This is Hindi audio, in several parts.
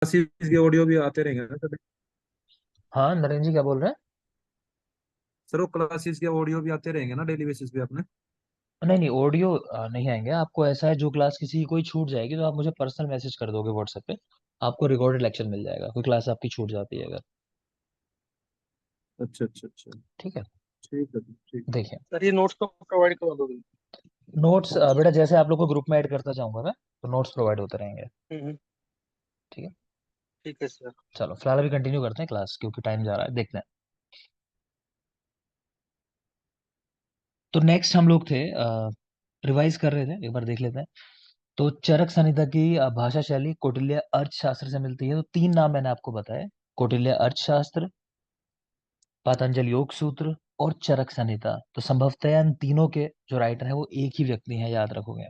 क्लासेस के ऑडियो भी आते रहेंगे ना सर? हाँ नरेंद्र जी क्या बोल रहे हैं? सर वो क्लासेस के ऑडियो भी आते रहेंगे ना डेली बेसिस पे अपने? नहीं नहीं, ऑडियो नहीं आएंगे आपको। ऐसा है, जो क्लास किसी की कोई छूट जाएगी तो आप मुझे पर्सनल मैसेज कर दोगे व्हाट्सएप पे। आपको रिकॉर्डेड लेक्चर मिल जाएगा, कोई क्लास आपकी छूट जाती है अगर। अच्छा अच्छा अच्छा। ठीक है। ठीक है ठीक है। देखिए, सर ये नोट्स तो प्रोवाइड करवा दोगे? नोट्स बेटा जैसे आप लोग को ग्रुप में ऐड करता जाऊंगा मैं, तो नोट्स प्रोवाइड होते रहेंगे। हम्म। ठीक है। ठीक है सर। चलो फिलहाल अभी कंटिन्यू करते हैं क्लास, क्योंकि टाइम जा रहा है, देखते हैं। तो नेक्स्ट हम लोग थे, रिवाइज कर रहे थे, एक बार देख लेते हैं। तो चरक संहिता की भाषा शैली कौटिल्य अर्थशास्त्र से मिलती है। तो तीन नाम मैंने आपको बताए: कौटिल्य अर्थशास्त्र, पातंजल योग सूत्र और चरक संहिता। तो संभवतः इन तीनों के जो राइटर हैं वो एक ही व्यक्ति हैं, याद रखोगे।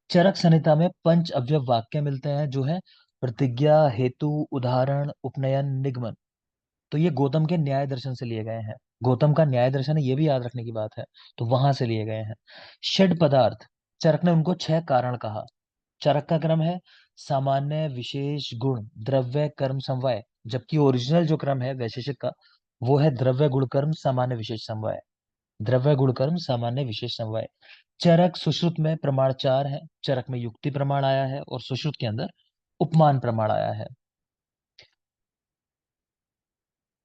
चरक संहिता में पंच अवयव वाक्य मिलते हैं, जो है प्रतिज्ञा, हेतु, उदाहरण, उपनयन, निगमन। तो ये गौतम के न्याय दर्शन से लिए गए हैं। गौतम का न्याय दर्शन है, ये भी याद रखने की बात है। तो वहां से लिए गए हैं। षड पदार्थ, चरक ने उनको छह कारण कहा। चरक का क्रम है सामान्य, विशेष, गुण, द्रव्य, कर्म, समवाय। जबकि ओरिजिनल जो क्रम है वैशेषिक का, वो है द्रव्य, गुण, कर्म, सामान्य, विशेष, समवाय। द्रव्य, गुण, कर्म, सामान्य, विशेष, समवाय। चरक सुश्रुत में प्रमाण चार है। चरक में युक्ति प्रमाण आया है और सुश्रुत के अंदर उपमान प्रमाण आया है।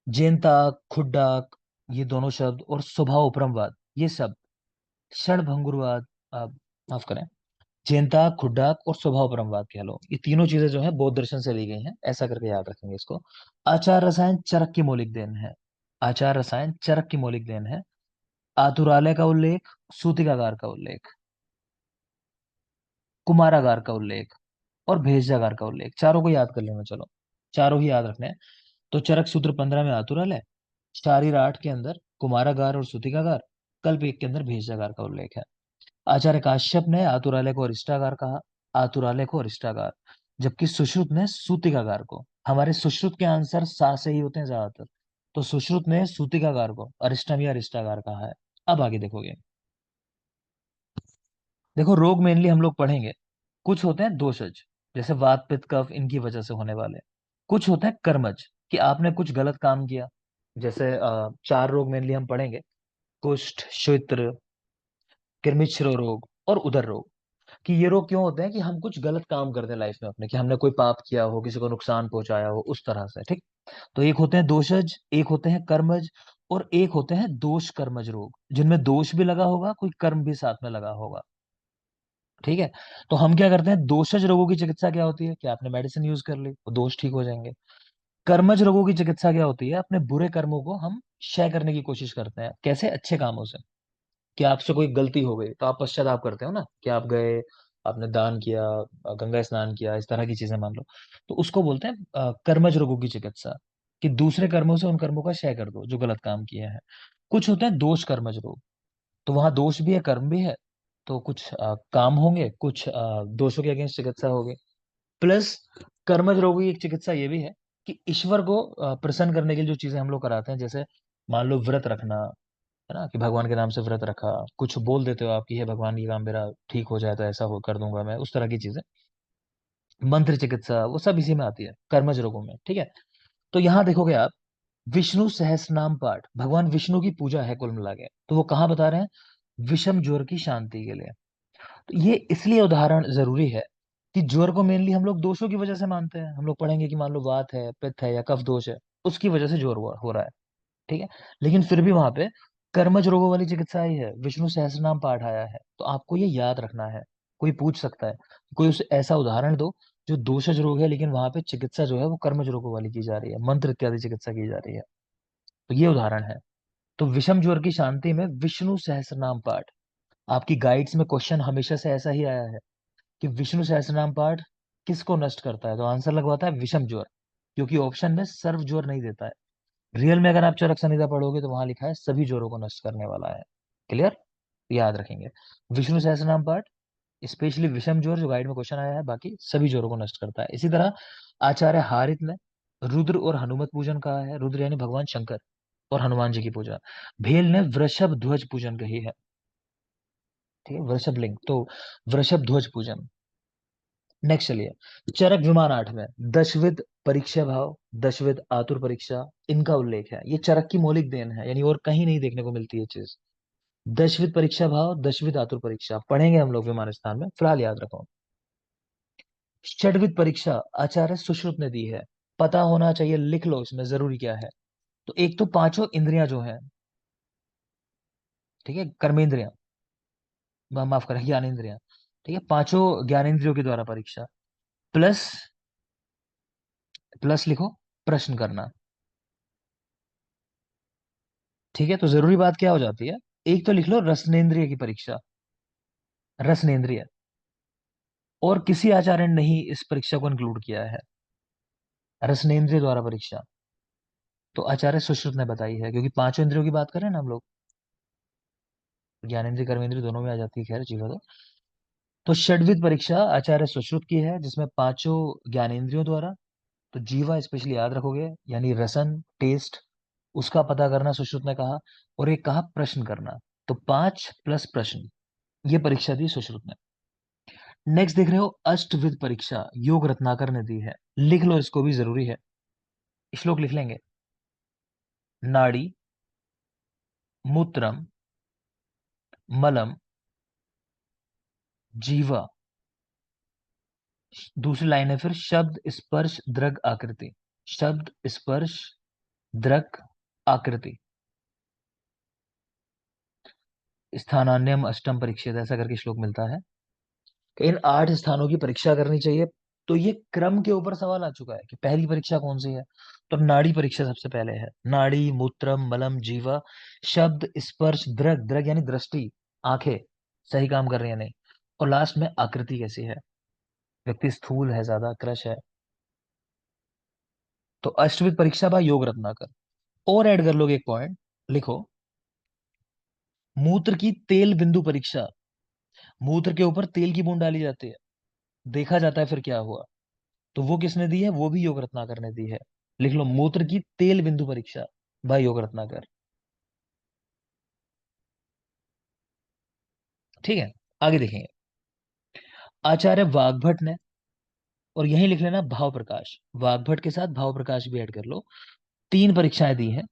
जेनताक, खुड्डाक, ये दोनों शब्द, और स्वभाव उपरमवाद, ये सब क्षणभंगुरवाद, माफ करें, जेनताक, खुड्डाक और स्वभाव परमवाद कह लो, ये तीनों चीजें जो है बौद्ध दर्शन से ली गई हैं, ऐसा करके याद रखेंगे इसको। आचार रसायन चरक की मौलिक देन है। आचार रसायन चरक की मौलिक देन है। आतुरालय का उल्लेख, सूतिकागार का उल्लेख, कुमारागार का उल्लेख और भेषजागार का उल्लेख, चारों को याद कर लेना। चलो चारों ही याद रखने हैं। तो चरक सूत्र 15 में आतुरालय, शारीर 8 के अंदर कुमारागार और सूतिकागार, कल्प 1 के अंदर भेषजागार का उल्लेख है। आचार्य काश्यप ने आतुरालय को अरिष्टागार कहा, आतुरालय को अरिष्टागार। जबकि सुश्रुत ने सूतिकागार को। हमारे सुश्रुत के आंसर सा से ही होते हैं ज्यादातर। तो सुश्रुत ने सूतिकागार को अरिष्टम या अरिष्टागार कहा है। अब आगे देखोगे, देखो रोग मेनली हम लोग पढ़ेंगे। कुछ होते हैं दोषज, जैसे वात, पित्त, कफ, इनकी वजह से होने वाले। कुछ होते हैं कर्मज, कि आपने कुछ गलत काम किया। जैसे चार रोग मेनली हम पढ़ेंगे: कुष्ठ, क्षुत्र, किरमिच्छ्र रोग और उदर रोग। कि ये रोग क्यों होते हैं, कि हम कुछ गलत काम करते हैं लाइफ में अपने, कि हमने कोई पाप किया हो, किसी को नुकसान पहुंचाया हो, उस तरह से। ठीक। तो एक होते हैं दोषज, एक होते हैं कर्मज, और एक होते हैं दोष कर्मज रोग, जिनमें दोष भी लगा होगा, कोई कर्म भी साथ में लगा होगा। ठीक है। तो हम क्या करते हैं, दोषज रोगों की चिकित्सा क्या होती है, कि आपने मेडिसिन यूज कर ली, वो दोष ठीक हो जाएंगे। कर्मज रोगों की चिकित्सा क्या होती है, अपने बुरे कर्मों को हम क्षय करने की कोशिश करते हैं। कैसे? अच्छे कामों से। कि आपसे कोई गलती हो गई तो आप पश्चाताप करते हो ना, कि आप गए, आपने दान किया, गंगा स्नान किया, इस तरह की चीजें मान लो। तो उसको बोलते हैं कर्मज रोगों की चिकित्सा। कि दूसरे कर्मों से उन कर्मों का क्षय कर दो जो गलत काम किए हैं। कुछ होते हैं दोष कर्मज रोग, तो वहां दोष भी है, कर्म भी है। तो कुछ काम होंगे, कुछ दोषों के अगेंस्ट चिकित्सा होगी। प्लस कर्मज रोगों की एक चिकित्सा ये भी है, कि ईश्वर को प्रसन्न करने के लिए जो चीजें हम लोग कराते हैं, जैसे मान लो व्रत रखना, है ना, कि भगवान के नाम से व्रत रखा। कुछ बोल देते हो आप कि हे भगवान, ये काम मेरा ठीक हो जाए तो ऐसा हो कर दूंगा मैं, उस तरह की चीजें। मंत्र चिकित्सा, वो सब इसी में आती है, कर्मज रोगों में। ठीक है। तो यहाँ देखोगे आप, विष्णु सहस्त्रनाम पाठ, भगवान विष्णु की पूजा है कुल मिला के। तो वो कहाँ बता रहे हैं? विषम ज्वर की शांति के लिए। तो ये इसलिए उदाहरण जरूरी है, कि ज्वर को मेनली हम लोग दोषों की वजह से मानते हैं। हम लोग पढ़ेंगे कि मान लो वात है, पित्त है या कफ दोष है, उसकी वजह से ज्वर हो रहा है। ठीक है। लेकिन फिर भी वहां पे कर्मज रोगों वाली चिकित्सा आई है, विष्णु सहस्त्रनाम पाठ आया है, तो आपको ये याद रखना है। कोई पूछ सकता है, कोई उसे ऐसा उदाहरण दो जो दोषज रोग है, लेकिन वहां पे चिकित्सा जो है वो कर्मज रोगों वाली की जा रही है, मंत्र इत्यादि चिकित्सा की जा रही है। तो ये उदाहरण है। तो विषम ज्वर की शांति में विष्णु सहस्त्रनाम पाठ। आपकी गाइड्स में क्वेश्चन हमेशा से ऐसा ही आया है, कि विष्णु सहस्त्रनाम पाठ किसको नष्ट करता है, तो आंसर लगवाता है विषम ज्वर। क्योंकि ऑप्शन में सर्व ज्वर नहीं देता है। रियल में अगर आप चरक संहिता पढ़ोगे तो वहां लिखा है सभी जोरों को नष्ट करने वाला है। क्लियर? याद रखेंगे। विष्णु सहस्त्रनाम पाठ स्पेशली विषम जोर, जो गाइड में क्वेश्चन आया है, बाकी सभी जोरों को नष्ट करता है। इसी तरह आचार्य हारित ने रुद्र और हनुमत पूजन कहा है। रुद्र यानी भगवान शंकर, और हनुमान जी की पूजा। भेल ने वृषभ ध्वज पूजन कही है। ठीक है, वृषभ लिंग, तो वृषभ ध्वज पूजन। नेक्स्ट चलिए, चरक विमान 8 में दशविध परीक्षा भाव, दशविध आतुर परीक्षा, इनका उल्लेख है। ये चरक की मौलिक देन है, यानी और कहीं नहीं देखने को मिलती है चीज। दशविध परीक्षा भाव, दशविध आतुर परीक्षा पढ़ेंगे हम लोग विमान स्थान में, फिलहाल याद रखो। षड्विध परीक्षा आचार्य सुश्रुत ने दी है, पता होना चाहिए, लिख लो इसमें जरूरी क्या है। तो एक तो पांचों इंद्रियां जो हैं, ठीक है, कर्मेंद्रियां, माफ करें, ज्ञानेंद्रियां, ठीक है, पांचों ज्ञानेंद्रियों के द्वारा परीक्षा, प्लस, प्लस लिखो प्रश्न करना। ठीक है, तो जरूरी बात क्या हो जाती है, एक तो लिख लो रसनेन्द्रिय की परीक्षा, रसनेन्द्रिय, और किसी आचार्य ने नहीं इस परीक्षा को इंक्लूड किया है, रसनेन्द्रिय द्वारा परीक्षा, तो आचार्य सुश्रुत ने बताई है, क्योंकि पांचों इंद्रियों की बात करें ना हम लोग, ज्ञानेन्द्रिय कर्मेंद्रिय दोनों में आ जाती है, खैर जीवा तो षड्विध परीक्षा आचार्य सुश्रुत की है, जिसमें पांचों ज्ञानेंद्रियों द्वारा, तो जीवा स्पेशली याद रखोगे, यानी रसन, टेस्ट, उसका पता करना सुश्रुत ने कहा, और एक कहा प्रश्न करना, तो पांच प्लस प्रश्न, ये परीक्षा दी सुश्रुत ने। नेक्स्ट देख रहे हो अष्टविध परीक्षा, योग रत्नाकर ने दी है, लिख लो इसको भी जरूरी है, श्लोक लिख लेंगे। नाड़ी, मूत्रम, मलम, जीवा, दूसरी लाइन है फिर शब्द स्पर्श दृग आकृति, शब्द स्पर्श दृग आकृति, स्थानान्यम अष्टम परीक्षित, ऐसा करके श्लोक मिलता है। इन 8 स्थानों की परीक्षा करनी चाहिए। तो ये क्रम के ऊपर सवाल आ चुका है कि पहली परीक्षा कौन सी है, तो नाड़ी परीक्षा सबसे पहले है। नाड़ी, मूत्रम, मलम, जीवा, शब्द स्पर्श दृग, दृग यानी दृष्टि, आंखें सही काम कर रही है नहीं, और लास्ट में आकृति कैसी है, व्यक्ति स्थूल है, ज्यादा क्रश है। तो अष्टविध परीक्षा बा योग रत्नाकर। और ऐड कर लोगे एक पॉइंट, लिखो मूत्र की तेल बिंदु परीक्षा, मूत्र के ऊपर तेल की बूंद डाली जाती है, देखा जाता है फिर क्या हुआ, तो वो किसने दी है, वो भी योग रत्नाकर ने दी है। लिख लो मूत्र की तेल बिंदु परीक्षा भाई योग रत्नाकर। ठीक है, आगे देखेंगे, आचार्य वाग्भट ने, और यही लिख लेना भाव प्रकाश, वाग्भट के साथ भाव प्रकाश भी ऐड कर लो, 3 परीक्षाएं दी हैं।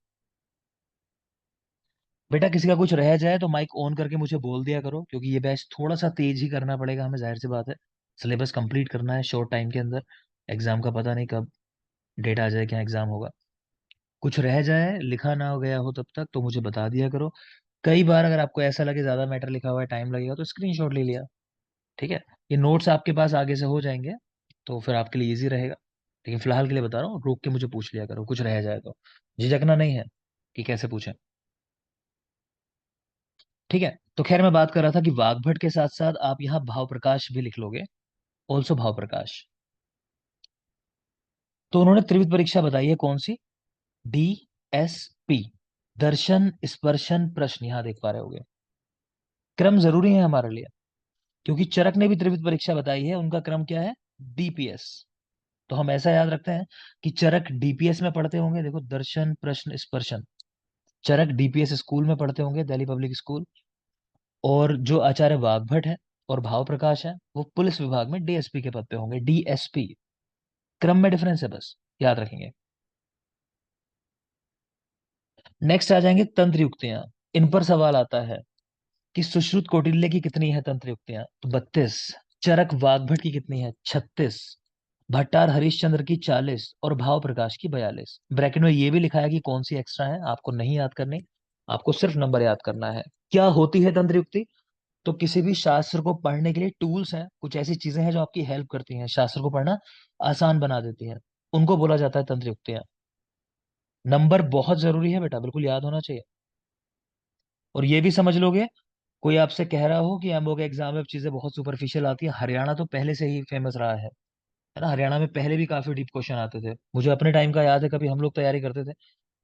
बेटा किसी का कुछ रह जाए तो माइक ऑन करके मुझे बोल दिया करो, क्योंकि ये बैच थोड़ा सा तेज ही करना पड़ेगा हमें, जाहिर सी बात है, सिलेबस कंप्लीट करना है शॉर्ट टाइम के अंदर, एग्जाम का पता नहीं कब डेट आ जाए, क्या एग्जाम होगा। कुछ रह जाए, लिखा ना हो गया हो तब तक, तो मुझे बता दिया करो। कई बार अगर आपको ऐसा लगे ज्यादा मैटर लिखा हुआ है, टाइम लगेगा, तो स्क्रीनशॉट ले लिया, ठीक है। ये नोट्स आपके पास आगे से हो जाएंगे, तो फिर आपके लिए इजी रहेगा, लेकिन फिलहाल के लिए बता रहा हूँ, रोक के मुझे पूछ लिया करो, कुछ रह जाए तो, झिझकना नहीं है कि कैसे पूछें। ठीक है, तो खैर मैं बात कर रहा था कि वाग्भट के साथ साथ आप यहाँ भाव प्रकाश भी लिख लोगे, ऑल्सो भाव प्रकाश। तो उन्होंने त्रिविध परीक्षा बताई है, कौन सी, डी एस पी, दर्शन स्पर्शन प्रश्न, यहां देख पा रहे होगे, क्रम जरूरी है हमारे लिए, क्योंकि चरक ने भी त्रिविध परीक्षा बताई है, उनका क्रम क्या है, डीपीएस। तो हम ऐसा याद रखते हैं कि चरक डीपीएस में पढ़ते होंगे, देखो दर्शन प्रश्न स्पर्शन, चरक डीपीएस स्कूल में पढ़ते होंगे, दिल्ली पब्लिक स्कूल, और जो आचार्य वाग्भट है और भाव प्रकाश है, वो पुलिस विभाग में डीएसपी के पद पे होंगे, डीएसपी, क्रम में डिफरेंस है बस, याद रखेंगे। नेक्स्ट आ जाएंगे तंत्र युक्तियां, इन पर सवाल आता है कि सुश्रुत कौटिल्य की कितनी है तंत्र युक्तियां, तो 32, चरक वाग्भट की कितनी है, 36, भट्टार हरिश्चंद्र की 40, और भाव प्रकाश की 42। ब्रैकेट में ये भी लिखा है कि कौन सी एक्स्ट्रा है, आपको नहीं याद करनी, आपको सिर्फ नंबर याद करना है। क्या होती है तंत्र युक्ति, तो किसी भी शास्त्र को पढ़ने के लिए टूल्स हैं, कुछ ऐसी चीजें हैं जो आपकी हेल्प करती हैं, शास्त्र को पढ़ना आसान बना देती हैं, उनको बोला जाता है तंत्र युक्तियां। नंबर बहुत जरूरी है बेटा, बिल्कुल याद होना चाहिए। और ये भी समझ लोगे, कोई आपसे कह रहा हो कि एमओ के एग्जाम में अब चीजें बहुत सुपरफिशियल आती है, हरियाणा तो पहले से ही फेमस रहा है ना, हरियाणा में पहले भी काफी डीप क्वेश्चन आते थे, मुझे अपने टाइम का याद है, कभी हम लोग तैयारी करते थे,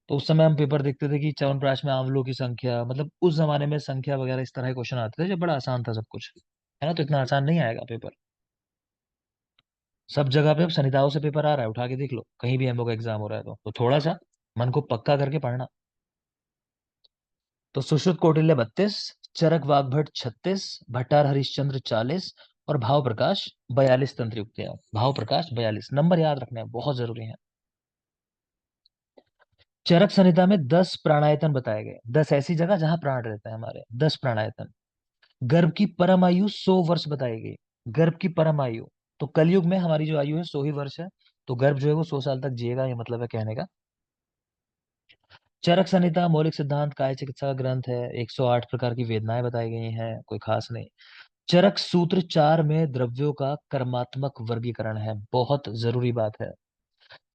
तो उस समय हम पेपर देखते थे कि च्यवनप्राश में आंवलों की संख्या, मतलब उस जमाने में संख्या वगैरह इस तरह के क्वेश्चन आते थे, जो बड़ा आसान था सब कुछ, है ना, तो इतना आसान नहीं आएगा पेपर। सब जगह पे अब सनिताओं से पेपर आ रहा है, उठा के देख लो, कहीं भी एमओ का एग्जाम हो रहा है तो थोड़ा सा मन को पक्का करके पढ़ना। तो सुश्रुत कौटिल्य 32, चरक वाग्भट 36, भट्टार हरिश्चंद्र 40, और भाव प्रकाश 42 तंत्र युक्तियां। भाव प्रकाश 42 नंबर याद रखने हैं, बहुत जरूरी है। चरक संहिता में 10 प्राणायतन बताए गए, 10 ऐसी जगह जहां प्राण रहता है हमारे, 10 प्राणायतन। गर्भ की परम आयु 100 वर्ष बताई गई। गर्भ की परम आयु, तो कलयुग में हमारी जो आयु है 100 ही वर्ष है, तो गर्भ जो है वो 100 साल तक जिएगा, ये मतलब है कहने का। चरक संहिता मौलिक सिद्धांत काय चिकित्सा का ग्रंथ है। 108 प्रकार की वेदनाएं बताई गई हैं, कोई खास नहीं। चरक सूत्र 4 में द्रव्यों का कर्मात्मक वर्गीकरण है, बहुत जरूरी बात है।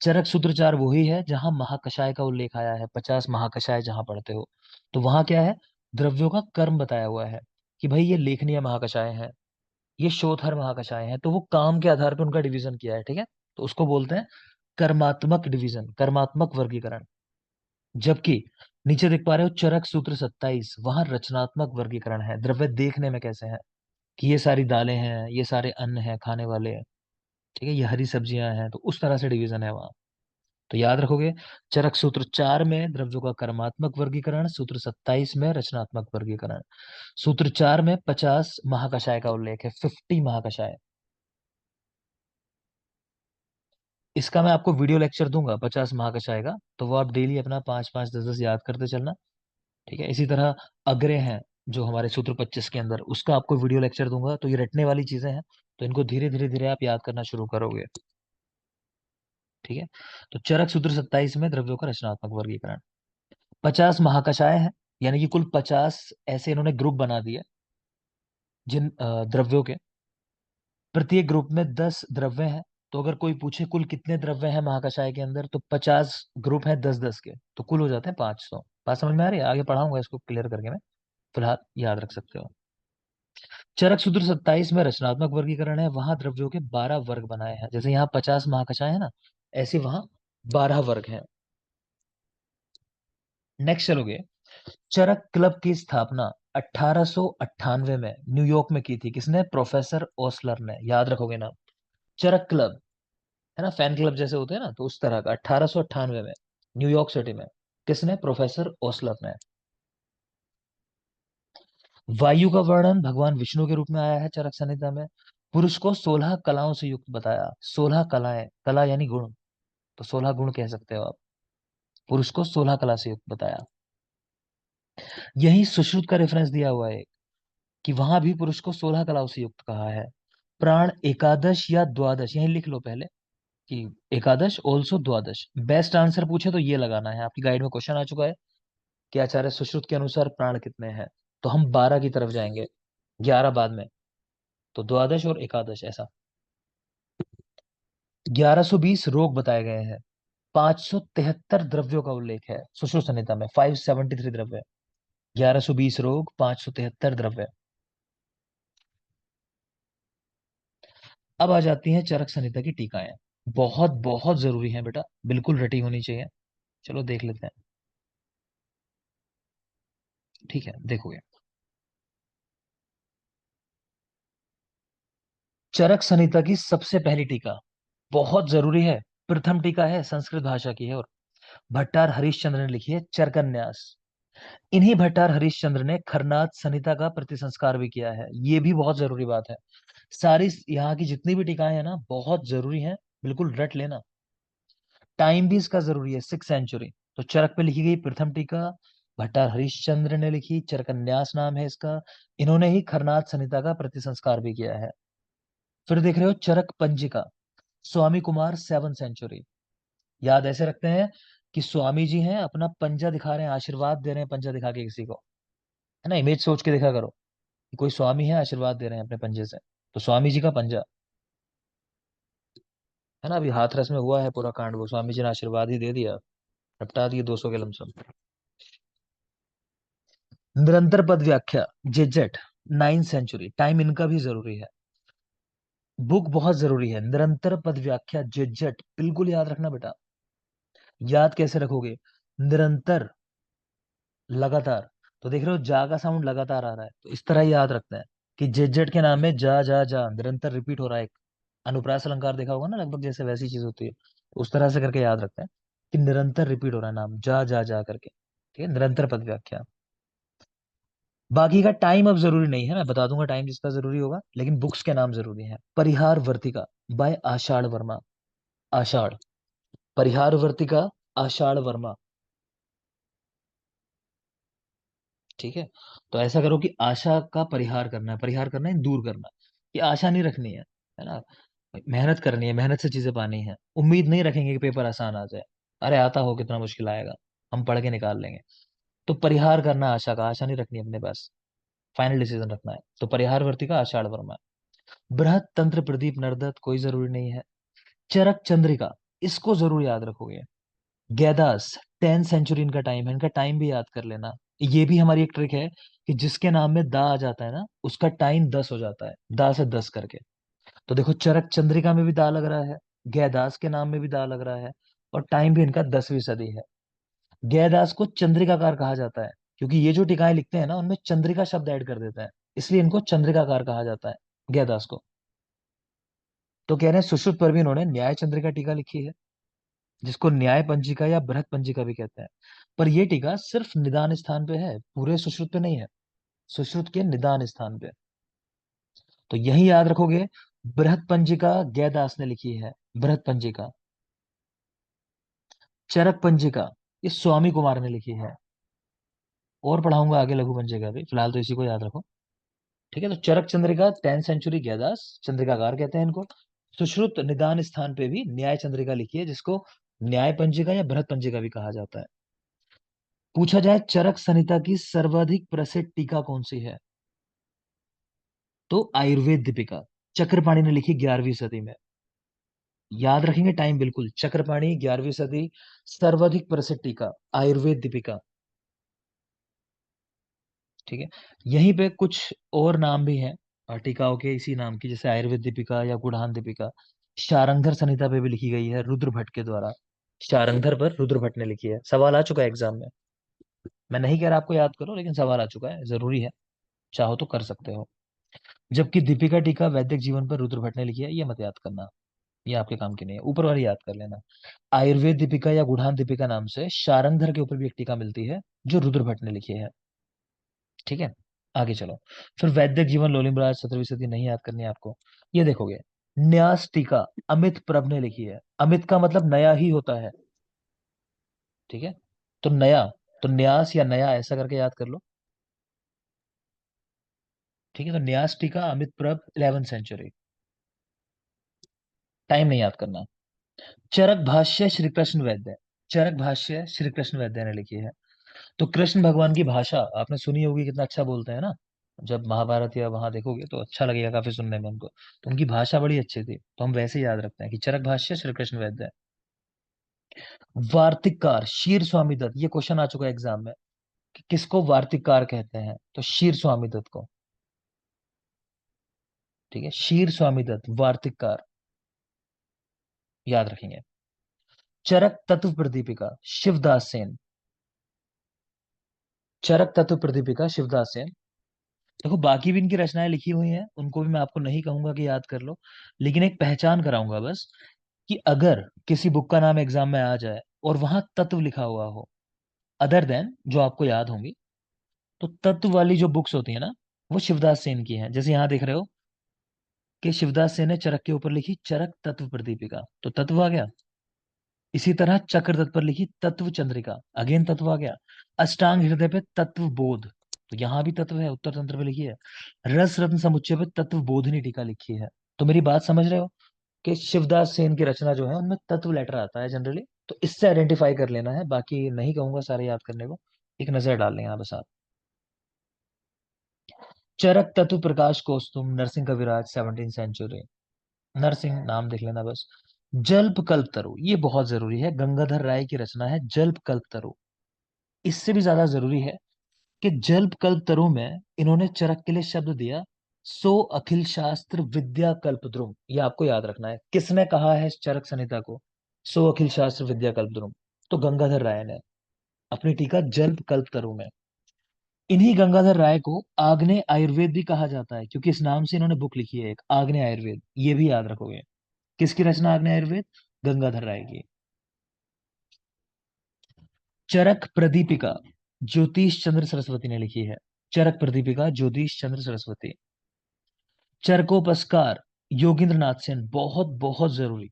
चरक सूत्र 4 वही है जहां महाकषाय का उल्लेख आया है, 50 महाकषाय जहां पढ़ते हो, तो वहां क्या है, द्रव्यों का कर्म बताया हुआ है कि भाई ये लेखनीय महाकषाय है, ये शोधर महाकषाय है, तो वो काम के आधार पर उनका डिवीजन किया है, ठीक है। तो उसको बोलते हैं कर्मात्मक डिवीजन, कर्मात्मक वर्गीकरण। जबकि नीचे देख पा रहे हो चरक सूत्र 27, वहां रचनात्मक वर्गीकरण है, द्रव्य देखने में कैसे हैं, कि ये सारी दालें हैं, ये सारे अन्न हैं खाने वाले, ठीक है, ये हरी सब्जियां हैं, तो उस तरह से डिवीजन है वहां। तो याद रखोगे, चरक सूत्र 4 में द्रव्यों का कर्मात्मक वर्गीकरण, सूत्र 27 में रचनात्मक वर्गीकरण। सूत्र 4 में 50 महाकषाय का उल्लेख है, 50 महाकषाय। इसका मैं आपको वीडियो लेक्चर दूंगा 50 महाकषाय का, तो वो आप डेली अपना 5 5 10 10 याद करते चलना, ठीक है। इसी तरह अग्रे हैं जो हमारे सूत्र 25 के अंदर, उसका आपको वीडियो लेक्चर दूंगा, तो ये रटने वाली चीजें हैं, तो इनको धीरे धीरे धीरे आप याद करना शुरू करोगे, ठीक है। तो चरक सूत्र 27 में द्रव्यों का रचनात्मक वर्गीकरण, 50 महाकषाय है, यानी कि कुल 50 ऐसे इन्होंने ग्रुप बना दिए जिन द्रव्यों के, प्रत्येक ग्रुप में 10 द्रव्य हैं। तो अगर कोई पूछे कुल कितने द्रव्य हैं महाकषाय के अंदर, तो 50 ग्रुप हैं 10 10 के, तो कुल हो जाते हैं 500। बात समझ में आ रही है? आगे पढ़ाऊंगा इसको क्लियर करके मैं, फिलहाल याद रख सकते हो। चरक सूत्र 27 में रचनात्मक वर्गीकरण है, वहां द्रव्यों के 12 वर्ग बनाए हैं, जैसे यहाँ 50 महाकषाय है ना, ऐसे वहां 12 वर्ग हैं। नेक्स्ट चलोगे, चरक क्लब की स्थापना 1898 में न्यूयॉर्क में की थी, किसने? प्रोफेसर ओसलर ने, याद रखोगे ना। चरक क्लब है ना, फैन क्लब जैसे होते हैं ना, तो उस तरह का 1898 में न्यूयॉर्क सिटी में, किसने? प्रोफेसर ओसलर ने। वायु का वर्णन भगवान विष्णु के रूप में आया है चरक संहिता में। पुरुष को 16 कलाओं से युक्त बताया, 16 कलाएं, कला यानी गुण, तो 16 गुण कह सकते हो आप। पुरुष को 16 कला से युक्त बताया। यही सुश्रुत का रेफरेंस दिया हुआ है कि वहां भी पुरुष को 16 कलाओं से युक्त कहा है। प्राण एकादश या द्वादश, यही लिख लो पहले कि एकादश ऑल्सो द्वादश। बेस्ट आंसर पूछे तो ये लगाना है, आपकी गाइड में क्वेश्चन आ चुका है कि आचार्य सुश्रुत के अनुसार प्राण कितने हैं, तो हम 12 की तरफ जाएंगे, 11 बाद में, तो द्वादश और एकादश ऐसा। 1120 रोग बताए गए हैं, 573 द्रव्यों का उल्लेख है सुश्रुत संहिता में, 573 द्रव्य, 1120 रोग, 573 द्रव्य। अब आ जाती हैं चरक संहिता की टीकाएं, बहुत बहुत जरूरी हैं बेटा, बिल्कुल रटी होनी चाहिए। चलो देख लेते हैं, ठीक है, देखोगे। चरक संहिता की सबसे पहली टीका बहुत जरूरी है, प्रथम टीका है, संस्कृत भाषा की है, और भट्टार हरिश्चंद्र ने लिखी है, चरकन्यास। इन्हीं भट्टार हरिश्चंद्र ने खरनाथ संहिता का प्रतिसंस्कार भी किया है, ये भी बहुत जरूरी बात है। सारी यहाँ की जितनी भी टीकाएं हैं ना, बहुत जरूरी हैं, बिल्कुल रट लेना। टाइम भी इसका जरूरी है, 6th सेंचुरी। तो चरक पे लिखी गई प्रथम टीका भट्टार हरिश्चंद्र ने लिखी, चरकन्यास नाम है इसका। इन्होंने ही खरनाथ संहिता का प्रतिसंस्कार भी किया है। फिर देख रहे हो चरक पंजिका, स्वामी कुमार, 7th सेंचुरी। याद ऐसे रखते हैं कि स्वामी जी हैं, अपना पंजा दिखा रहे हैं, आशीर्वाद दे रहे हैं पंजा दिखा के किसी को, है ना, इमेज सोच के देखा करो कि कोई स्वामी है, आशीर्वाद दे रहे हैं अपने पंजे से, तो स्वामी जी का पंजा, है ना। अभी हाथरस में हुआ है पूरा कांड, वो स्वामी जी ने आशीर्वाद ही दे दिया, निपटा दिए 200 के लमसम। निरंतर पद व्याख्या जेजेट, 9th सेंचुरी, टाइम इनका भी जरूरी है, बुक बहुत जरूरी है। निरंतर पद व्याख्या जेजेट, बिल्कुल याद रखना बेटा। याद कैसे रखोगे? निरंतर, लगातार, तो देख रहे हो जा का साउंड लगातार आ रहा है, तो इस तरह ही याद रखते हैं कि जेजेट के नाम में जा जा जा निरंतर रिपीट हो रहा है। अनुप्रास अलंकार देखा होगा ना लगभग, जैसे वैसी चीज होती है, तो उस तरह से करके याद रखते हैं कि निरंतर रिपीट हो रहा है नाम, जा जा जा करके, ठीक है। निरंतर पद व्याख्या। बाकी का टाइम अब जरूरी नहीं है, मैं बता दूंगा टाइम जिसका जरूरी होगा, लेकिन बुक्स के नाम जरूरी है। परिहार वर्तिका बाय आषाढ़ वर्मा। आषाढ़, परिहार वर्तिका, आषाढ़ वर्मा। ठीक है। तो ऐसा करो कि आशा का परिहार करना है, परिहार करना है, दूर करना है, कि आशा नहीं रखनी है ना। मेहनत करनी है, मेहनत से चीजें पानी है, उम्मीद नहीं रखेंगे कि पेपर आसान आ जाए। अरे आता हो कितना मुश्किल आएगा, हम पढ़ के निकाल लेंगे। तो परिहार करना है आशा का, आशा नहीं रखनी अपने पास, फाइनल डिसीजन रखना है। तो परिहार वर्ती का आषाढ़ वर्मा। बृहत तंत्र प्रदीप नरदत्त कोई जरूरी नहीं है। चरक चंद्रिका, इसको जरूर याद रखोगे। गैदास, 10th सेंचुरी इनका टाइम है, इनका टाइम भी याद कर लेना। ये भी हमारी एक ट्रिक है कि जिसके नाम में दा आ जाता है ना, उसका टाइम 10 हो जाता है, दा से 10 करके। तो देखो चरक चंद्रिका में भी दा लग रहा है, गैदास के नाम में भी दा लग रहा है, और टाइम भी इनका 10वीं सदी है। गैदास को चंद्रिकाकार कहा जाता है, क्योंकि ये जो टीकाएं लिखते हैं ना, उनमें चंद्रिका शब्द ऐड कर देता है, इसलिए इनको चंद्रिकाकार कहा जाता है, गैदास को। तो कह रहे हैं सुश्रुत पर भी इन्होंने न्याय चंद्रिका टीका लिखी है, जिसको न्याय पंजिका या बृहत पंजिका भी कहते हैं। पर यह टीका सिर्फ निदान स्थान पे है, पूरे सुश्रुत पे नहीं है, सुश्रुत के निदान स्थान पे। तो यही याद रखोगे। बृहत पंजिका गैदास ने लिखी है, बृहत पंजिका। चरक पंजिका ये स्वामी कुमार ने लिखी है। और पढ़ाऊंगा आगे लघु पंजिका भी, फिलहाल तो इसी को याद रखो। ठीक है। तो चरक चंद्रिका 10th सेंचुरी गैदास, चंद्रिकाकार कहते हैं इनको। सुश्रुत निदान स्थान पे भी न्याय चंद्रिका लिखी है, जिसको न्याय पंजिका या बृहत पंजिका भी कहा जाता है। पूछा जाए चरक संहिता की सर्वाधिक प्रसिद्ध टीका कौन सी है, तो आयुर्वेद दीपिका, चक्रपाणी ने लिखी 11वीं सदी में। याद रखेंगे टाइम बिल्कुल, चक्रपाणी 11वीं सदी, सर्वाधिक प्रसिद्ध टीका आयुर्वेद दीपिका। ठीक है। यहीं पे कुछ और नाम भी हैं टीकाओं के इसी नाम की, जैसे आयुर्वेद दीपिका या गुड़हान दीपिका। शारंगधर संहिता पे भी लिखी गई है रुद्र भट्ट के द्वारा। शारंगधर पर रुद्र भट्ट ने लिखी है, सवाल आ चुका है एग्जाम में। मैं नहीं कह रहा आपको याद करो, लेकिन सवाल आ चुका है, जरूरी है, चाहो तो कर सकते हो। जबकि दीपिका टीका वैदिक जीवन पर रुद्र भट्ट ने लिखी है, ये मत याद करना, ये आपके काम की नहीं है, ऊपर वाली याद कर लेना। आयुर्वेद दीपिका या गुड़हान दीपिका नाम से शारंगधर के ऊपर भी एक टीका मिलती है, जो रुद्र भट्ट ने लिखी है। ठीक है। आगे चलो। फिर वैदिक जीवन लोलिमराज 17वीं सदी नहीं याद करनी है आपको। ये देखोगे, न्यास टीका अमित प्रभ ने लिखी है। अमित का मतलब नया ही होता है। ठीक है। तो नया, तो न्यास या नया ऐसा करके याद कर लो। ठीक है। तो न्यास टीका अमित प्रभ 11th सेंचुरी, टाइम नहीं याद करना। चरक भाष्य श्री कृष्ण वैद्य, चरक भाष्य श्री कृष्ण वैद्य ने लिखी है। तो कृष्ण भगवान की भाषा आपने सुनी होगी, कितना अच्छा बोलते हैं ना। जब महाभारत या वहां देखोगे तो अच्छा लगेगा काफी सुनने में उनको, तो उनकी भाषा बड़ी अच्छी थी, तो हम वैसे ही याद रखते हैं कि चरक भाष्य श्री कृष्ण वैद्य। वार्तिककार क्षीर स्वामी दत्त, ये क्वेश्चन आ चुका है एग्जाम में, कि किसको वार्तिककार कहते हैं, तो क्षीर स्वामी दत्त को। ठीक है, क्षीर स्वामी दत्त वार्तिककार, याद रखेंगे। चरक तत्व प्रदीपिका शिवदास सेन, चरक तत्व प्रदीपिका शिवदास सेन। देखो बाकी भी इनकी रचनाएं लिखी हुई हैं, उनको भी मैं आपको नहीं कहूंगा कि याद कर लो, लेकिन एक पहचान कराऊंगा बस, कि अगर किसी बुक का नाम एग्जाम में आ जाए और वहां तत्व लिखा हुआ हो, अदर देन जो आपको याद होंगी, तो तत्व वाली जो बुक्स होती है ना, वो शिवदास सेन की हैं। जैसे यहाँ देख रहे हो कि शिवदास सेन ने चरक के ऊपर लिखी चरक तत्व प्रदीपिका, तो तत्व आ गया। इसी तरह चक्र तत्व पर लिखी तत्व चंद्रिका, अगेन तत्व आ गया। अष्टांग हृदय पे तत्व बोध, तो यहाँ भी तत्व है, उत्तर तंत्र पे लिखी है। रस रत्न समुच्चय पे तत्व बोधनी टीका लिखी है। तो मेरी बात समझ रहे हो कि शिवदास सेन की रचना जो है उनमें तत्व लेटर आता है जनरली, तो इससे आइडेंटिफाई कर लेना है, बाकी नहीं कहूंगा सारे याद करने को, एक नजर डाल लेना बस आप। चरक तत्व प्रकाश कौस्तुभ नरसिंह कविराज 17th सेंचुरी, नरसिंह नाम देख लेना बस। जल्प कल्पतरु ये बहुत जरूरी है, गंगाधर राय की रचना है जल्प कल्पतरु। इससे भी ज्यादा जरूरी है कि जल्प कल्पतरु में इन्होंने चरक के लिए शब्द दिया, सो अखिल शास्त्र विद्या कल्पद्रुम। ये आपको याद रखना है, किसने कहा है इस चरक संहिता को, सो अखिल शास्त्र विद्या कल्पद्रुम, तो गंगाधर राय ने, अपनी टीका जल्प कल्पतरु में। इन्हीं गंगाधर राय को आग्नेय आयुर्वेद भी कहा जाता है, क्योंकि इस नाम से इन्होंने बुक लिखी है एक, आग्नेय आयुर्वेद, ये भी याद रखोगे। किसकी रचना आग्नेय आयुर्वेद, गंगाधर राय की। चरक प्रदीपिका ज्योतिष चंद्र सरस्वती ने लिखी है। चरक प्रदीपिका ज्योतिष चंद्र सरस्वती। चरकोपस्कार योगींद्र नाथ सेन, बहुत बहुत जरूरी।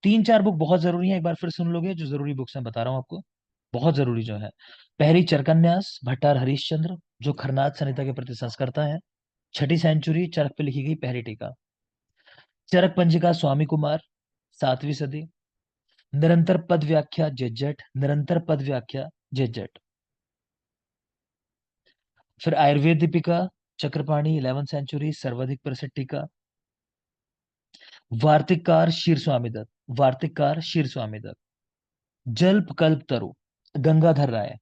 तीन चार बुक बहुत जरूरी है, एक बार फिर सुन लोगे जो जरूरी बुक्स मैं बता रहा हूँ आपको, बहुत जरूरी जो है। पहली चरकन्यास भट्टार हरिश्चंद्र, जो खरनाथ संहिता के प्रति संस्कर्ता है। छठी सेंचुरी, चरक पे लिखी गई पहली टीका। चरक पंजिका स्वामी कुमार, 7वीं सदी। निरंतर पद व्याख्या जेजेट, निरंतर पद व्याख्या जेजेट। फिर आयुर्वेद दीपिका चक्रपाणी, 11वीं सेंचुरी, सर्वाधिक प्रसिद्ध टीका। वार्तिककार क्षीर स्वामी दत्त, वार्तिककार क्षीर स्वामी दत्त। जल्प कल्प तरु गंगाधर राय।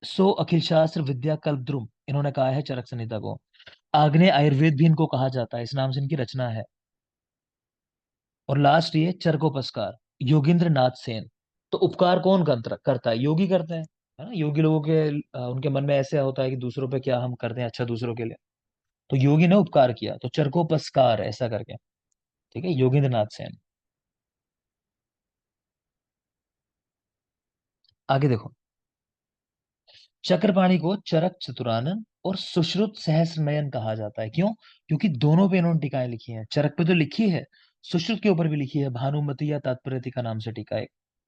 सो अखिल शास्त्र विद्या कल्प द्रुम, इन्होंने कहा है चरक संहिता को। आग्नेय आयुर्वेद भी इनको कहा जाता है, इस नाम से इनकी रचना है। और लास्ट ये चरकोपस्कार योगींद्र नाथ सेन। तो उपकार कौन करता है? योगी करते हैं, है ना। योगी लोगों के उनके मन में ऐसे होता है कि दूसरों पे क्या हम करते हैं अच्छा दूसरों के लिए, तो योगी ने उपकार किया, तो चरकोपस्कार ऐसा करके। ठीक है, योगींद्र नाथ सेन। आगे देखो, चक्रपाणी को चरक चतुरानन और सुश्रुत सहस्र नयन कहा जाता है। क्यों? क्योंकि दोनों पे इन्होंने टीकाएं लिखी हैं। चरक पे तो लिखी है, सुश्रुत के ऊपर भी लिखी है, भानुमति या तात्पर्य टीका नाम से टीका है।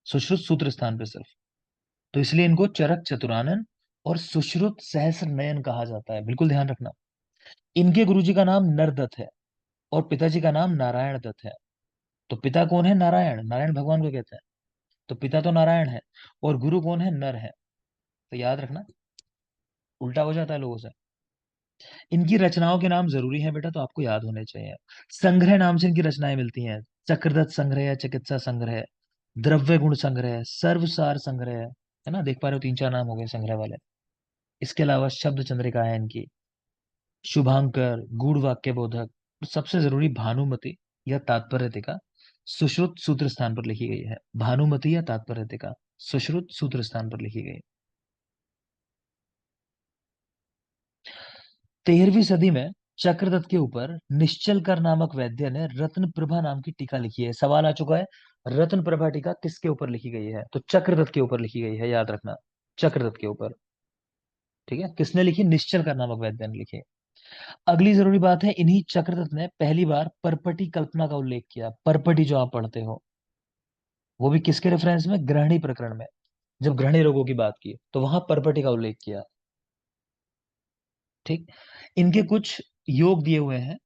सुश्रुत सूत्र स्थान पे सिर्फ, तो इसलिए इनको चरक चतुरानन और सुश्रुत सहस्र नयन कहा जाता है, बिल्कुल ध्यान रखना। इनके गुरुजी का नाम नरदत्त है और पिताजी का नाम नारायण दत्त है। तो पिता कौन है? नारायण, नारायण भगवान को कहते हैं। तो पिता तो नारायण है और गुरु कौन है? नर है। तो याद रखना, उल्टा हो जाता है लोगों से। इनकी रचनाओं के नाम जरूरी हैं बेटा, तो आपको याद होने चाहिए। संग्रह नाम से इनकी रचनाएं मिलती हैं। चक्रदत्त संग्रह, चिकित्सा संग्रह, द्रव्य गुण संग्रह, सर्वसार संग्रह, है ना। देख पा रहे हो, तीन चार नाम हो गए संग्रह वाले। इसके अलावा शब्द चंद्रिका है इनकी, शुभांकर, गूढ़ वाक्य बोधक, और सबसे जरूरी भानुमति या तात्पर्य टीका सुश्रुत सूत्र स्थान पर लिखी गई है। भानुमति या तात्पर्य टीका सुश्रुत सूत्र स्थान पर लिखी गई। 13वीं सदी में चक्रदत्त के ऊपर निश्चलकर नामक वैद्य ने रत्न प्रभा नाम की टीका लिखी है। सवाल आ चुका है, रत्न प्रभा टीका किसके ऊपर लिखी गई है? तो चक्रदत्त के ऊपर लिखी गई है, याद रखना, चक्रदत्त के ऊपर। ठीक है, किसने लिखी? निश्चलकर नामक वैद्य ने लिखी। अगली जरूरी बात है, इन्हीं चक्रदत्त ने पहली बार परपटी कल्पना का उल्लेख किया। परपटी जो आप पढ़ते हो, वो भी किसके रेफरेंस में? ग्रहणी प्रकरण में, जब ग्रहणी रोगों की बात की तो वहां परपटी का उल्लेख किया। ठीक, इनके कुछ योग दिए हुए हैं,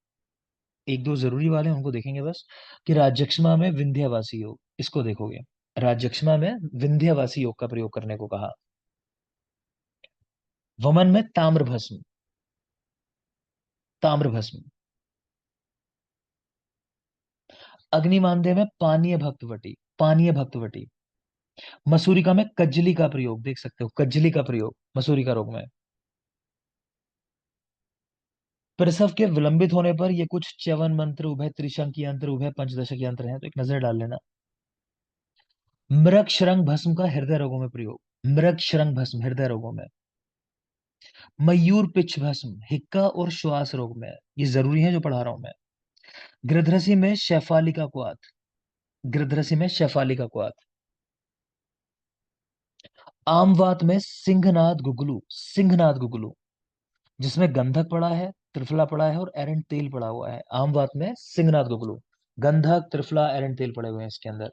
एक दो जरूरी वाले उनको देखेंगे बस। कि राज्यक्षमा में विंध्यवासी योग, इसको देखोगे। राज्यक्षमा में विंध्यवासी योग का प्रयोग करने को कहा। वमन में ताम्र भस्म, ताम्र भस्म। अग्निमांद्य में पानीय भक्तवटी, पानीय भक्तवटी। मसूरिका में कज्जली का प्रयोग, देख सकते हो कज्जली का प्रयोग मसूरिका रोग में। प्रसव के विलंबित होने पर ये कुछ च्यवन मंत्र, उभय त्रिशंकि यंत्र, उभय पंचदशक यंत्र हैं, तो एक नजर डाल लेना। मृग शरंग भस्म का हृदय रोगों में प्रयोग, मृग शरंग भस्म हृदय रोगों में। मयूर पिच भस्म हिक्का और श्वास रोग में, ये जरूरी है जो पढ़ा रहा हूं मैं। गृध्रसी में शैफाली का क्वाथ, गृध्रसी में शैफाली का क्वाथ। आमवात में सिंहनाद गुगलू, सिंहनाद गुगलू, जिसमें गंधक पड़ा है, त्रिफला पड़ा है और एरंड तेल पड़ा हुआ है। आमवात में सिंहनाद गुगलू, गंधक, त्रिफला, एरंड तेल पड़े हुए हैं इसके अंदर।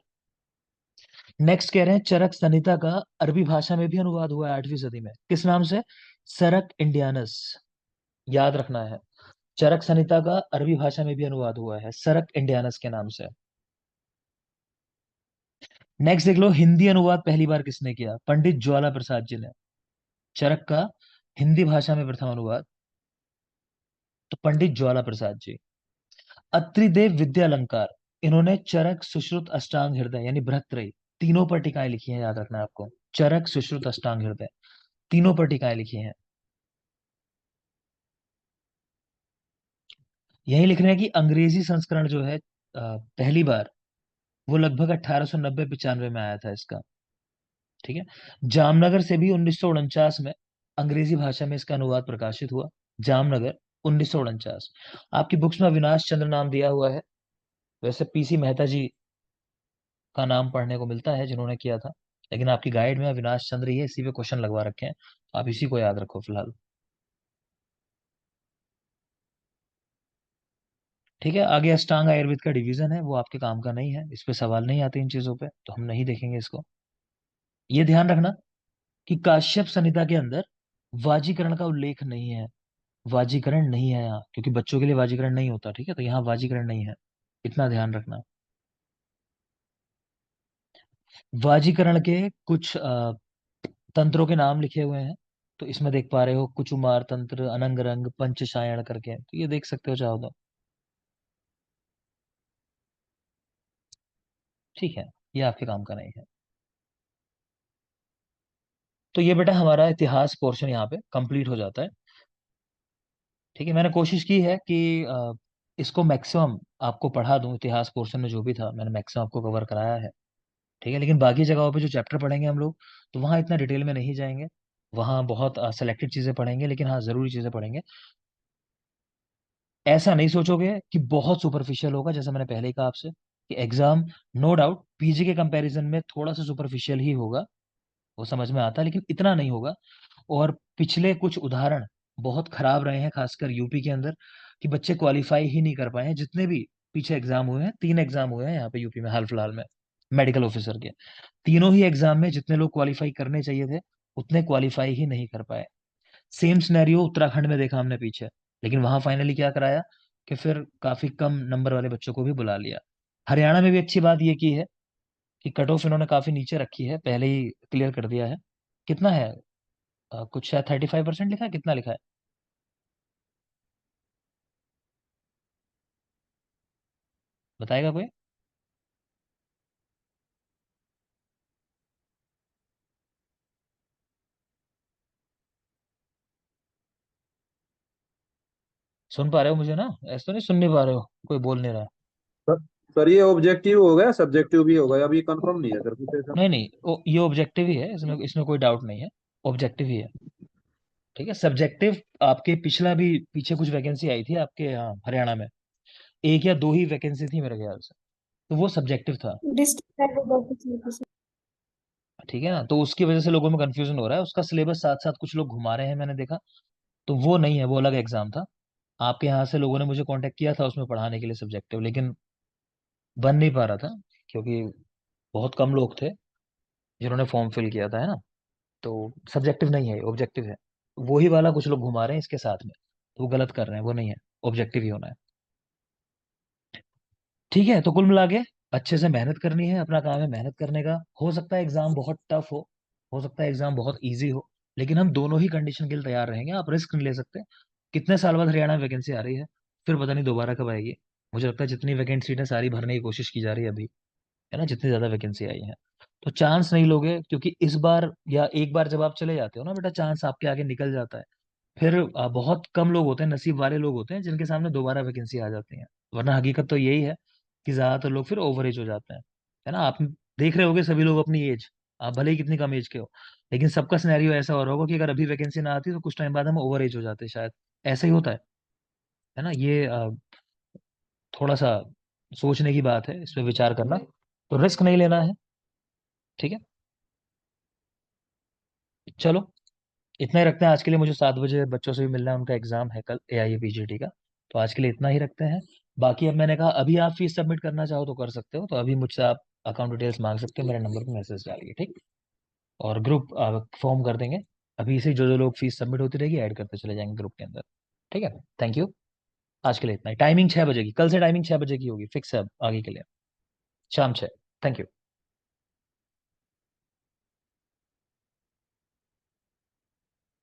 नेक्स्ट कह रहे हैं चरक संहिता का अरबी भाषा में भी अनुवाद हुआ है 8वीं सदी में, किस नाम से? सरक इंडियानस, याद रखना है। चरक संहिता का अरबी भाषा में भी अनुवाद हुआ है सरक इंडियानस के नाम से। नेक्स्ट देख लो, हिंदी अनुवाद पहली बार किसने किया? पंडित ज्वाला प्रसाद जी ने। चरक का हिंदी भाषा में प्रथम अनुवाद, तो पंडित ज्वाला प्रसाद जी। अत्रिदेव विद्यालंकार, इन्होंने चरक, सुश्रुत, अष्टांग हृदय यानी बृहत्त्रयी, तीनों पर टीकाएं लिखी हैं, याद रखना है आपको। चरक, सुश्रुत, अष्टांग हृदय, तीनों पर टीकाएं लिखी हैं। यही लिख रहे हैं कि अंग्रेजी संस्करण जो है पहली बार वो लगभग 1890-95 में आया था इसका। ठीक है, जामनगर से भी 1949 में अंग्रेजी भाषा में इसका अनुवाद प्रकाशित हुआ। जामनगर 1949। आपकी बुक्स में अविनाश चंद्र नाम दिया हुआ है, वैसे पीसी मेहता जी का नाम पढ़ने को मिलता है जिन्होंने किया था, लेकिन आपकी गाइड में अविनाश चंद्र ही है, इसी पे क्वेश्चन लगवा रखे हैं, तो आप इसी को याद रखो फिलहाल। ठीक है, आगे अष्टांग आयुर्वेद का डिवीजन है, वो आपके काम का नहीं है, इस पे सवाल नहीं आते इन चीजों पे, तो हम नहीं देखेंगे इसको। ये ध्यान रखना कि काश्यप संहिता के अंदर वाजीकरण का उल्लेख नहीं है। वाजीकरण नहीं है यहाँ, क्योंकि बच्चों के लिए वाजीकरण नहीं होता, ठीक है, तो यहाँ वाजीकरण नहीं है, इतना ध्यान रखना। वाजीकरण के कुछ तंत्रों के नाम लिखे हुए हैं, तो इसमें देख पा रहे हो कुचुमार तंत्र, अनंग रंग, पंचशायण करके, तो ये देख सकते हो चाहो तो। ठीक है, ये आपके काम का नहीं है। तो ये बेटा हमारा इतिहास पोर्शन यहाँ पे कंप्लीट हो जाता है। ठीक है, मैंने कोशिश की है कि इसको मैक्सिमम आपको पढ़ा दूं, इतिहास पोर्शन में जो भी था मैंने मैक्सिमम आपको कवर कराया है। ठीक है, लेकिन बाकी जगहों पे जो चैप्टर पढ़ेंगे हम लोग, तो वहाँ इतना डिटेल में नहीं जाएंगे, वहाँ बहुत सेलेक्टेड चीजें पढ़ेंगे, लेकिन हाँ जरूरी चीजें पढ़ेंगे। ऐसा नहीं सोचोगे कि बहुत सुपरफिशियल होगा, जैसा मैंने पहले ही कहा आपसे कि एग्जाम नो डाउट पीजी के कंपैरिजन में थोड़ा सा सुपरफिशियल ही होगा, वो समझ में आता है, लेकिन इतना नहीं होगा। और पिछले कुछ उदाहरण बहुत खराब रहे हैं, खासकर यूपी के अंदर, कि बच्चे क्वालिफाई ही नहीं कर पाए हैं। जितने भी पीछे एग्जाम हुए हैं, 3 एग्जाम हुए हैं यहाँ पे यूपी में हाल फिलहाल में मेडिकल ऑफिसर के, तीनों ही एग्जाम में जितने लोग क्वालिफाई करने चाहिए थे उतने क्वालिफाई ही नहीं कर पाए। सेम सिनेरियो उत्तराखंड में देखा हमने पीछे, लेकिन वहां फाइनली क्या कराया कि फिर काफी कम नंबर वाले बच्चों को भी बुला लिया। हरियाणा में भी अच्छी बात ये की है कि कट ऑफ इन्होंने काफी नीचे रखी है, पहले ही क्लियर कर दिया है। कितना है, कुछ शायद 35% लिखा है, कितना लिखा है, बताएगा कोई? सुन पा रहे हो मुझे ना? ऐसा तो नहीं सुन नहीं पा रहे हो, कोई बोल नहीं रहा? सर सर, ये ऑब्जेक्टिव हो गया, सब्जेक्टिव भी होगा, अभी कंफर्म नहीं है सर कुछ ऐसा। नहीं नहीं, ये ऑब्जेक्टिव ही है, इसमें इसमें कोई डाउट नहीं है, ऑब्जेक्टिव ही है। ठीक है, सब्जेक्टिव आपके पिछला भी, पीछे कुछ वैकेंसी आई थी आपके यहाँ हरियाणा में, एक या दो ही वैकेंसी थी मेरे ख्याल से, तो वो सब्जेक्टिव था। डिस्ट्रिक्ट। ठीक है ना, तो उसकी वजह से लोगों में कंफ्यूजन हो रहा है, उसका सिलेबस साथ साथ कुछ लोग घुमा रहे हैं, मैंने देखा। तो वो नहीं है, वो अलग एग्जाम था। आपके यहाँ से लोगों ने मुझे कांटेक्ट किया था उसमें पढ़ाने के लिए सब्जेक्टिव, लेकिन बन नहीं पा रहा था, क्योंकि बहुत कम लोग थे जिन्होंने फॉर्म फिल किया था, है ना। तो सब्जेक्टिव नहीं है, ऑब्जेक्टिव है। वही वाला कुछ लोग घुमा रहे हैं इसके साथ में, तो वो गलत कर रहे हैं, वो नहीं है, ऑब्जेक्टिव ही होना है। ठीक है, तो कुल मिला के अच्छे से मेहनत करनी है, अपना काम है मेहनत करने का। हो सकता है एग्जाम बहुत टफ हो सकता है एग्जाम बहुत इजी हो, लेकिन हम दोनों ही कंडीशन के लिए तैयार रहेंगे, आप रिस्क नहीं ले सकते। कितने साल बाद हरियाणा में वैकेंसी आ रही है, फिर पता नहीं दोबारा कब आएगी। मुझे लगता है जितनी वैकेंट सीट है सारी भरने की कोशिश की जा रही है अभी, है ना, जितनी ज्यादा वैकेंसी आई है। तो चांस नहीं लोगे, क्योंकि इस बार या एक बार जब आप चले जाते हो ना बेटा, चांस आपके आगे निकल जाता है। फिर बहुत कम लोग होते हैं, नसीब वाले लोग होते हैं जिनके सामने दोबारा वैकेंसी आ जाती है, वरना हकीकत तो यही है कि ज्यादातर लोग फिर ओवर एज हो जाते हैं, है ना। आप देख रहे होगे सभी लोग अपनी एज, आप भले ही कितनी कम एज के हो, लेकिन सबका सिनेरियो ऐसा हो रहा होगा कि अगर अभी वैकेंसी ना आती तो कुछ टाइम बाद हम ओवर एज हो जाते शायद। ऐसा ही होता है ना। ये थोड़ा सा सोचने की बात है, इस पे विचार करना, तो रिस्क नहीं लेना है। ठीक है, चलो इतना ही रखते हैं आज के लिए, मुझे 7 बजे बच्चों से भी मिलना है, उनका एग्जाम है कल AIPGT का। तो आज के लिए इतना ही रखते हैं। बाकी अब मैंने कहा अभी आप फीस सबमिट करना चाहो तो कर सकते हो, तो अभी मुझसे आप अकाउंट डिटेल्स मांग सकते हो, मेरे नंबर पर मैसेज डालिए, ठीक। और ग्रुप फॉर्म कर देंगे, अभी से जो जो लोग फीस सबमिट होती रहेगी ऐड करते चले जाएंगे ग्रुप के अंदर। ठीक है, थैंक यू। आज के लिए इतना ही, टाइमिंग 6 बजे की, कल से टाइमिंग 6 बजे की होगी, फिक्स है अब आगे के लिए, शाम 6। Thank you.